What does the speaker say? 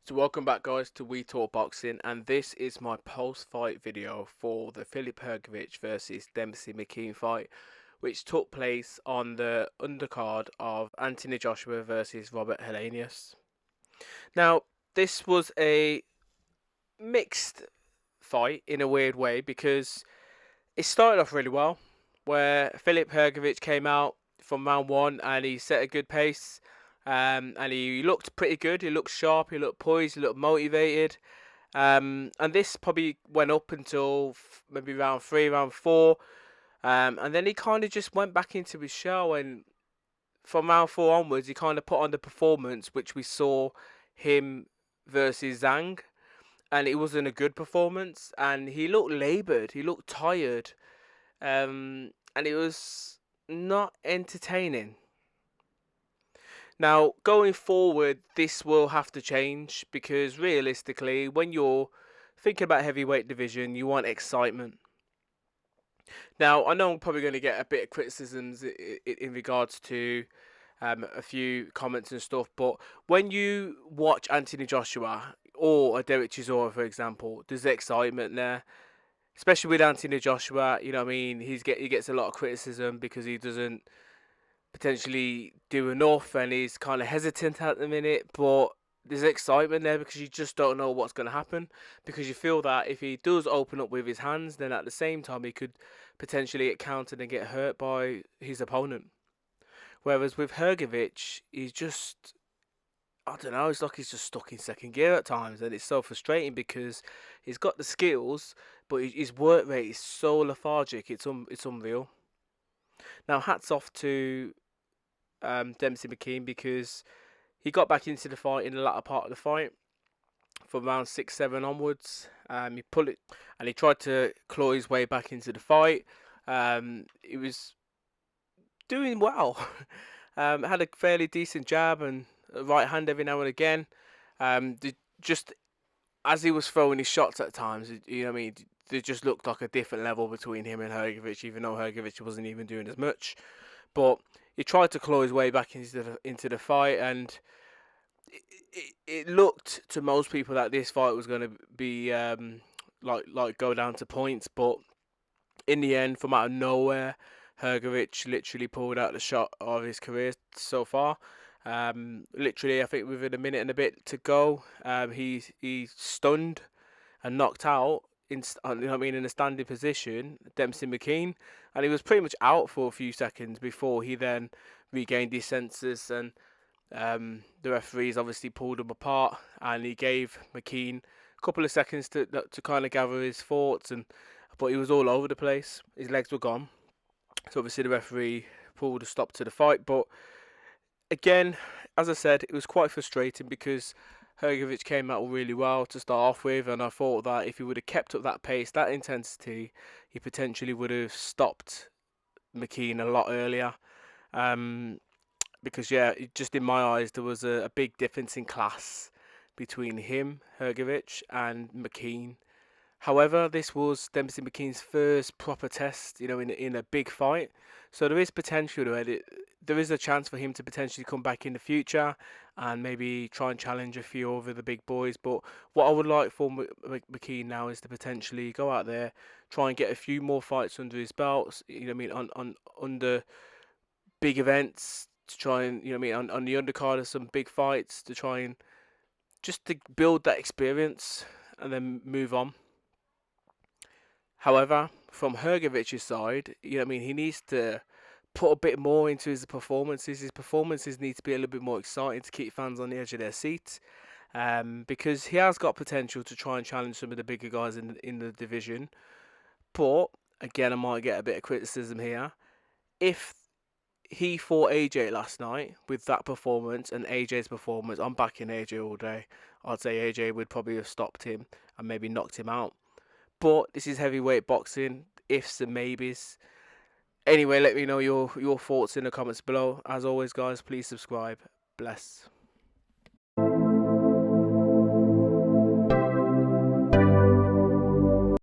So welcome back guys to We Talk Boxing, and this is my post-fight video for the Filip Hrgovic versus Demsey McKean fight, which took place on the undercard of Anthony Joshua versus Robert Helenius. Now, this was a mixed fight in a weird way because it started off really well, where Filip Hrgovic came out from round one and he set a good pace. And he looked pretty good. He looked sharp. He looked poised. He looked motivated. And this probably went up until maybe round three, round four. And then he kind of just went back into his shell. And from round four onwards, he kind of put on the performance which we saw him versus Zhang. And it wasn't a good performance. And he looked laboured. He looked tired. And it was not entertaining. Now, going forward, this will have to change because realistically, when you're thinking about heavyweight division, you want excitement. Now, I know I'm probably going to get a bit of criticisms in regards to a few comments and stuff, but when you watch Anthony Joshua or a Derek Chisora, for example, there's excitement there. Especially with Anthony Joshua, you know what I mean? He gets a lot of criticism because he doesn't potentially do enough and he's kind of hesitant at the minute, but there's excitement there because you just don't know what's going to happen, because you feel that if he does open up with his hands, then at the same time he could potentially get countered and get hurt by his opponent. Whereas with Hrgovic, he's just, I don't know, it's like he's just stuck in second gear at times, and it's so frustrating because he's got the skills, but his work rate is so lethargic, it's unreal. Now, hats off to Demsey McKean because he got back into the fight in the latter part of the fight from round 6-7 onwards. He pulled it and he tried to claw his way back into the fight. He was doing well. Had a fairly decent jab and a right hand every now and again. Just as he was throwing his shots at times, you know what I mean, there just looked like a different level between him and Hrgovic, even though Hrgovic wasn't even doing as much. But he tried to claw his way back into the fight, and it looked to most people that this fight was going to be like go down to points. But in the end, from out of nowhere, Hrgovic literally pulled out the shot of his career so far. Literally, I think within a minute and a bit to go, he stunned and knocked out in a standing position Demsey McKean, and he was pretty much out for a few seconds before he then regained his senses, and the referees obviously pulled him apart, and he gave McKean a couple of seconds to kind of gather his thoughts, but he was all over the place. His legs were gone, so obviously the referee pulled a stop to the fight. But again, as I said, it was quite frustrating because Hrgovic came out really well to start off with, and I thought that if he would have kept up that pace, that intensity, he potentially would have stopped McKean a lot earlier. Because, yeah, just in my eyes, there was a big difference in class between him, Hrgovic, and McKean. However, this was Demsey McKean's first proper test, in a big fight. So there is potential to it. There is a chance for him to potentially come back in the future and maybe try and challenge a few over the big boys. But what I would like for McKean now is to potentially go out there, try and get a few more fights under his belt, on under big events, to try and, on the undercard of some big fights, to try and just to build that experience and then move on. However, from Hrgovic's side, he needs to put a bit more into his performances. His performances need to be a little bit more exciting to keep fans on the edge of their seat, because he has got potential to try and challenge some of the bigger guys in the division. But again, I might get a bit of criticism here. If he fought AJ last night with that performance and AJ's performance, I'm backing AJ all day. I'd say AJ would probably have stopped him and maybe knocked him out. But this is heavyweight boxing, ifs and maybes. Anyway, let me know your thoughts in the comments below. As always, guys, please subscribe. Bless.